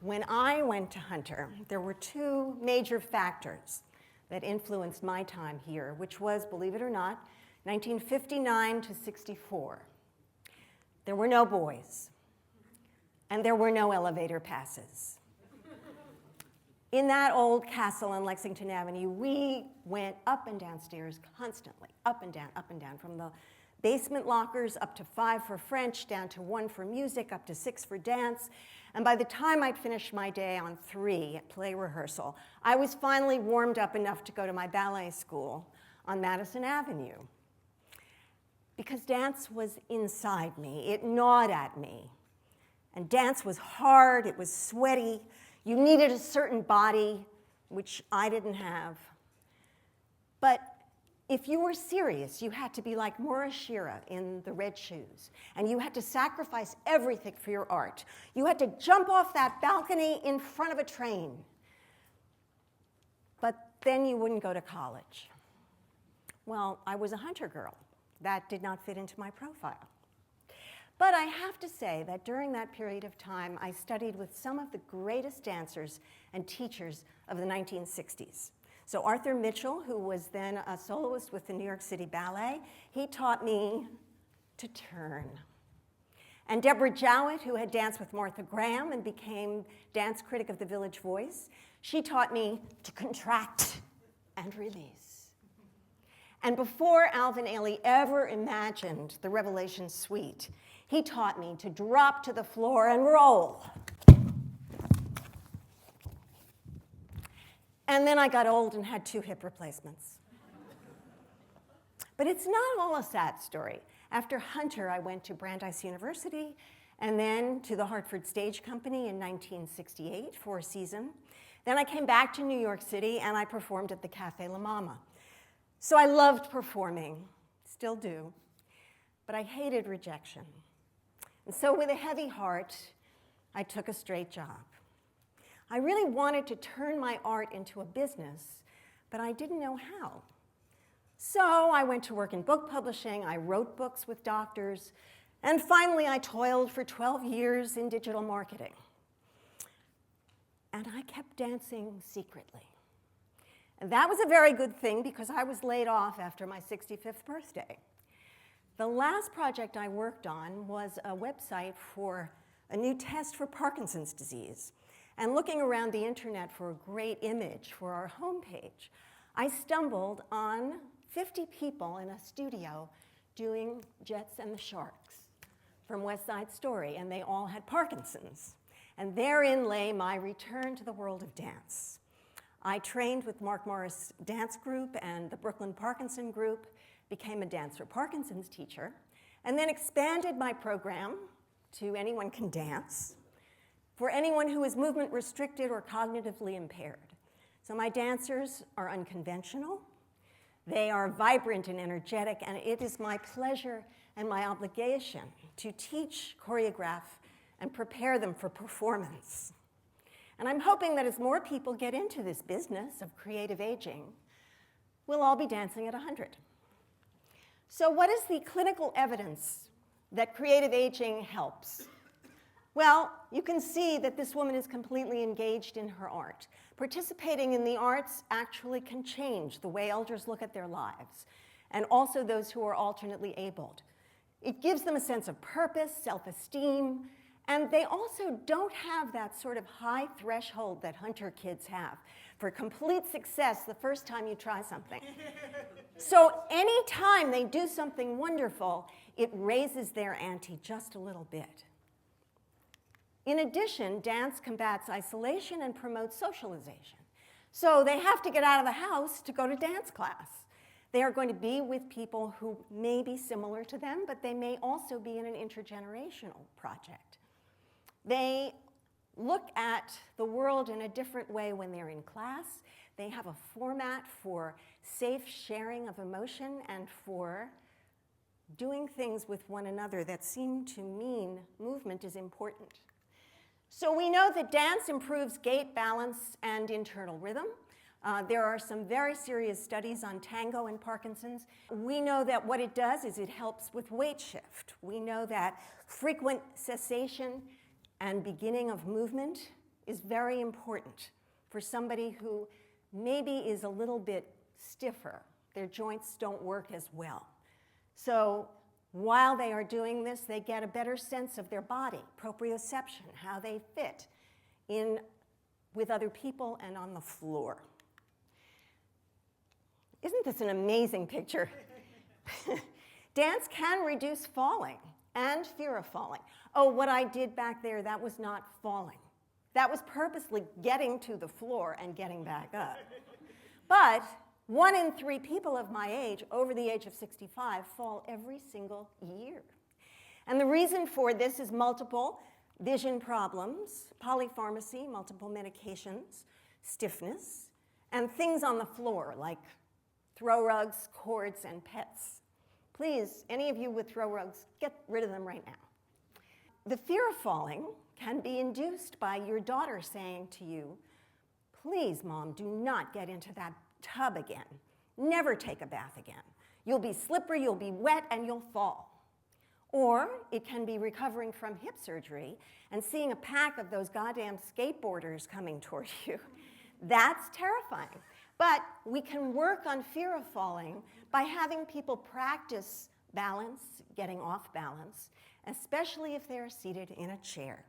when I went to Hunter, there were two major factors that influenced my time here, which was, believe it or not, 1959 to 64. There were no boys, and there were no elevator passes. In that old castle on Lexington Avenue, we went up and down stairs constantly, up and down, from the basement lockers up to 5 for French, down to 1 for music, up to 6 for dance. And by the time I'd finished my day on 3 at play rehearsal, I was finally warmed up enough to go to my ballet school on Madison Avenue. Because dance was inside me. It gnawed at me. And dance was hard, it was sweaty. You needed a certain body, which I didn't have. But if you were serious, you had to be like Maura Shira in The Red Shoes, and you had to sacrifice everything for your art. You had to jump off that balcony in front of a train. But then you wouldn't go to college. Well, I was a Hunter girl. That did not fit into my profile. But I have to say that during that period of time, I studied with some of the greatest dancers and teachers of the 1960s. So Arthur Mitchell, who was then a soloist with the New York City Ballet, he taught me to turn. And Deborah Jowett, who had danced with Martha Graham and became dance critic of the Village Voice, she taught me to contract and release. And before Alvin Ailey ever imagined the Revelation Suite, he taught me to drop to the floor and roll. And then I got old and had 2 hip replacements. But it's not all a sad story. After Hunter, I went to Brandeis University and then to the Hartford Stage Company in 1968 for a season. Then I came back to New York City and I performed at the Café La Mama. So I loved performing, still do, but I hated rejection. And so with a heavy heart, I took a straight job. I really wanted to turn my art into a business, but I didn't know how. So I went to work in book publishing, I wrote books with doctors, and finally I toiled for 12 years in digital marketing. And I kept dancing secretly. And that was a very good thing because I was laid off after my 65th birthday. The last project I worked on was a website for a new test for Parkinson's disease. And looking around the internet for a great image for our homepage, I stumbled on 50 people in a studio doing Jets and the Sharks from West Side Story, and they all had Parkinson's. And therein lay my return to the world of dance. I trained with Mark Morris Dance Group and the Brooklyn Parkinson Group, became a Dance for Parkinson's teacher, and then expanded my program to Anyone Can Dance for anyone who is movement restricted or cognitively impaired. So my dancers are unconventional, they are vibrant and energetic, and it is my pleasure and my obligation to teach, choreograph, and prepare them for performance. And I'm hoping that as more people get into this business of creative aging, we'll all be dancing at 100. So what is the clinical evidence that creative aging helps? Well, you can see that this woman is completely engaged in her art. Participating in the arts actually can change the way elders look at their lives, and also those who are alternately abled. It gives them a sense of purpose, self-esteem, and they also don't have that sort of high threshold that Hunter kids have for complete success the first time you try something. So anytime they do something wonderful, it raises their ante just a little bit. In addition, dance combats isolation and promotes socialization. So they have to get out of the house to go to dance class. They are going to be with people who may be similar to them, but they may also be in an intergenerational project. They look at the world in a different way when they're in class. They have a format for safe sharing of emotion and for doing things with one another that seem to mean movement is important. So we know that dance improves gait, balance, and internal rhythm. There are some very serious studies on tango and Parkinson's. We know that what it does is it helps with weight shift. We know that frequent cessation and beginning of movement is very important for somebody who maybe is a little bit stiffer. Their joints don't work as well. So while they are doing this, they get a better sense of their body, proprioception, how they fit in with other people and on the floor. Isn't this an amazing picture? Dance can reduce falling and fear of falling. Oh, what I did back there, that was not falling. That was purposely getting to the floor and getting back up. But 1 in 3 people of my age, over the age of 65, fall every single year. And the reason for this is multiple vision problems, polypharmacy, multiple medications, stiffness, and things on the floor like throw rugs, cords, and pets. Please, any of you with throw rugs, get rid of them right now. The fear of falling can be induced by your daughter saying to you, please, Mom, do not get into that tub again. Never take a bath again. You'll be slippery, you'll be wet, and you'll fall. Or it can be recovering from hip surgery and seeing a pack of those goddamn skateboarders coming toward you. That's terrifying. But we can work on fear of falling by having people practice balance, getting off balance, especially if they're seated in a chair.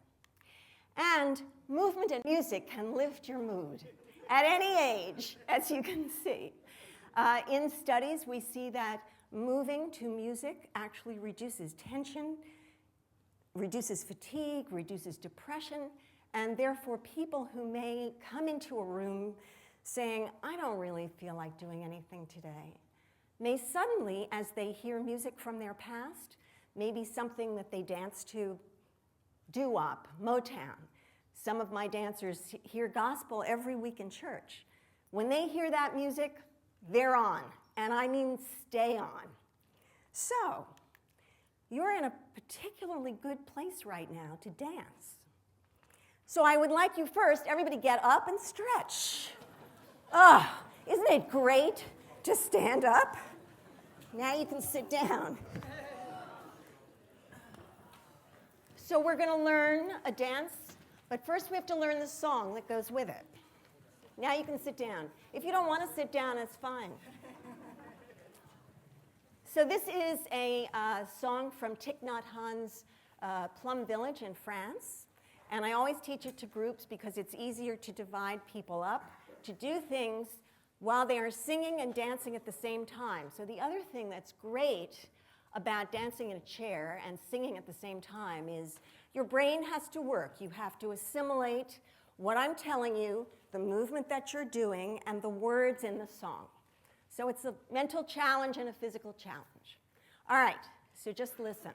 And movement and music can lift your mood at any age, as you can see. In studies, we see that moving to music actually reduces tension, reduces fatigue, reduces depression, and therefore people who may come into a room saying, I don't really feel like doing anything today, may suddenly, as they hear music from their past, maybe something that they dance to, doo-wop, Motown. Some of my dancers hear gospel every week in church. When they hear that music, they're on, and I mean stay on. So, you're in a particularly good place right now to dance. So I would like you first, everybody get up and stretch. Oh, isn't it great to stand up? Now you can sit down. So we're going to learn a dance, but first we have to learn the song that goes with it. Now you can sit down. If you don't want to sit down, it's fine. So this is a song from Thich Nhat Hanh's Plum Village in France. And I always teach it to groups because it's easier to divide people up, to do things while they are singing and dancing at the same time. So the other thing that's great about dancing in a chair and singing at the same time is your brain has to work. You have to assimilate what I'm telling you, the movement that you're doing, and the words in the song. So it's a mental challenge and a physical challenge. All right, so just listen.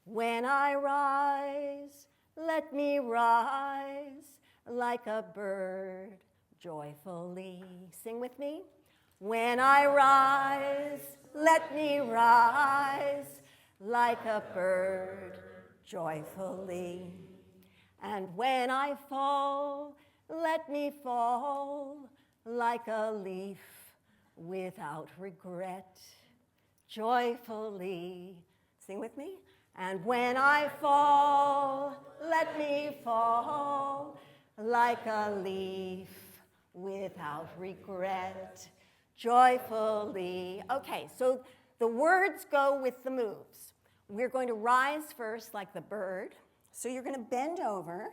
When I rise, let me rise like a bird joyfully. Sing with me. When I rise, let me rise like a bird joyfully. And when I fall, let me fall like a leaf without regret, joyfully. Sing with me. And when I fall, let me fall like a leaf without regret, joyfully. Okay, so the words go with the moves. We're going to rise first like the bird. So you're going to bend over,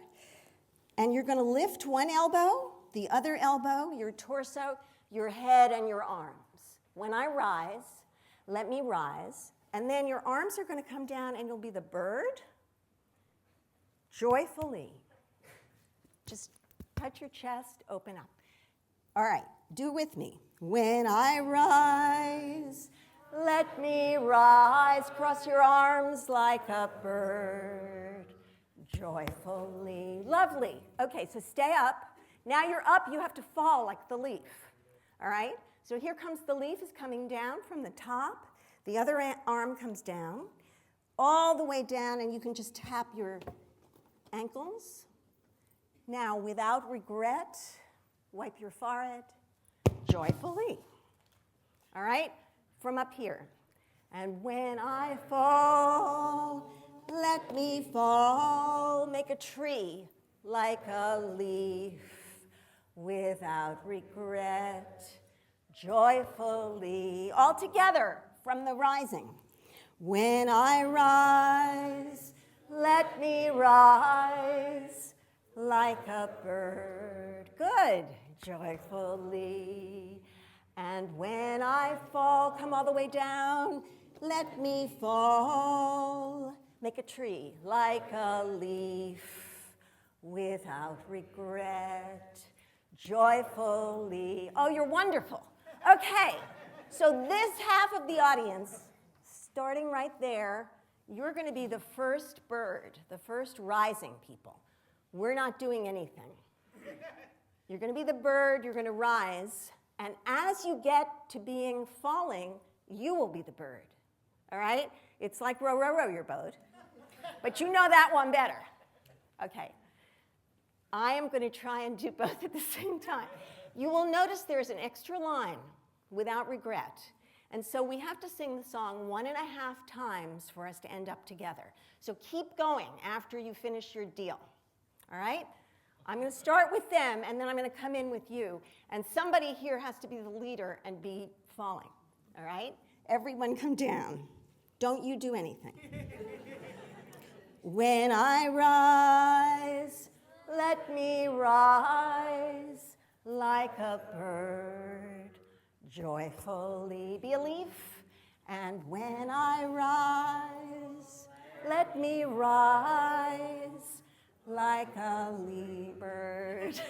and you're going to lift one elbow, the other elbow, your torso, your head, and your arms. When I rise, let me rise. And then your arms are going to come down, and you'll be the bird, joyfully. Just touch your chest, open up. All right, do with me. When I rise, let me rise. Cross your arms like a bird, joyfully. Lovely. Okay, so stay up. Now you're up, you have to fall like the leaf. All right? So here comes the leaf is coming down from the top. The other arm comes down, all the way down, and you can just tap your ankles. Now, without regret, wipe your forehead joyfully. All right? From up here. And when I fall, let me fall. Make a tree like a leaf, without regret, joyfully. All together from the rising. When I rise, let me rise like a bird. Good. Joyfully. And when I fall, come all the way down, let me fall. Make a tree like a leaf, without regret, joyfully. Oh, you're wonderful. Okay, so this half of the audience, starting right there, you're going to be the first bird, the first rising people. We're not doing anything. You're going to be the bird, you're going to rise, and as you get to being falling, you will be the bird. All right? It's like row, row, row your boat. But you know that one better. Okay. I am going to try and do both at the same time. You will notice there's an extra line, without regret. And so we have to sing the song 1.5 times for us to end up together. So keep going after you finish your deal. All right? I'm going to start with them, and then I'm going to come in with you. And somebody here has to be the leader and be falling. All right? Everyone come down. Don't you do anything. When I rise, let me rise like a bird, joyfully. Be a leaf. And when I rise, let me rise like a leaf bird,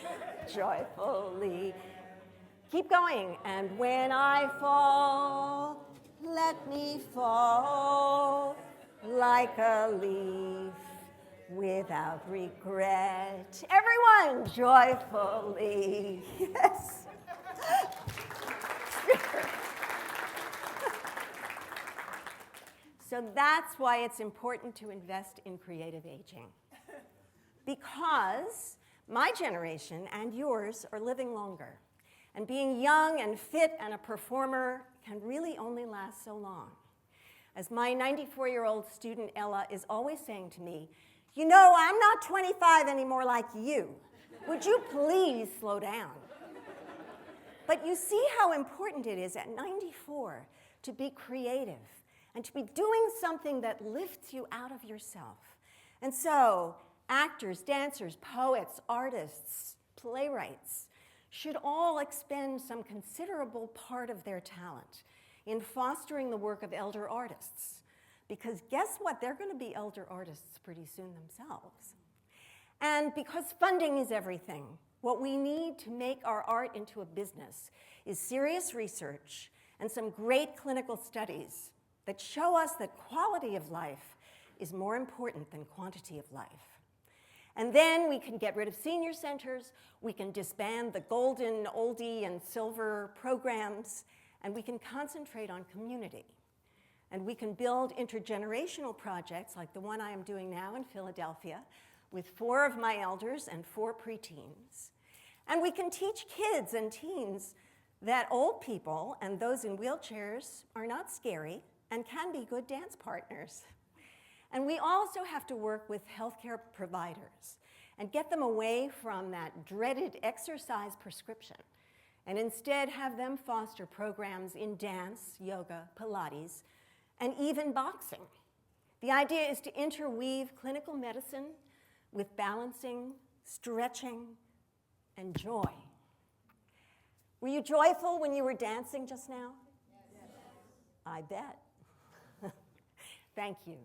joyfully. Keep going. And when I fall, let me fall like a leaf, without regret. Everyone, joyfully. Yes. So that's why it's important to invest in creative aging. Because my generation and yours are living longer. And being young and fit and a performer can really only last so long. As my 94-year-old student Ella is always saying to me, you know, I'm not 25 anymore like you. Would you please slow down? But you see how important it is at 94 to be creative and to be doing something that lifts you out of yourself. And so, actors, dancers, poets, artists, playwrights should all expend some considerable part of their talent in fostering the work of elder artists. Because guess what? They're going to be elder artists pretty soon themselves. And because funding is everything, what we need to make our art into a business is serious research and some great clinical studies that show us that quality of life is more important than quantity of life. And then we can get rid of senior centers, we can disband the golden, oldie, and silver programs, and we can concentrate on community. And we can build intergenerational projects like the one I am doing now in Philadelphia with 4 of my elders and 4 preteens. And we can teach kids and teens that old people and those in wheelchairs are not scary and can be good dance partners. And we also have to work with healthcare providers and get them away from that dreaded exercise prescription and instead have them foster programs in dance, yoga, Pilates, and even boxing. The idea is to interweave clinical medicine with balancing, stretching, and joy. Were you joyful when you were dancing just now? Yes. I bet. Thank you.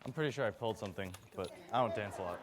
I'm pretty sure I pulled something, but I don't dance a lot.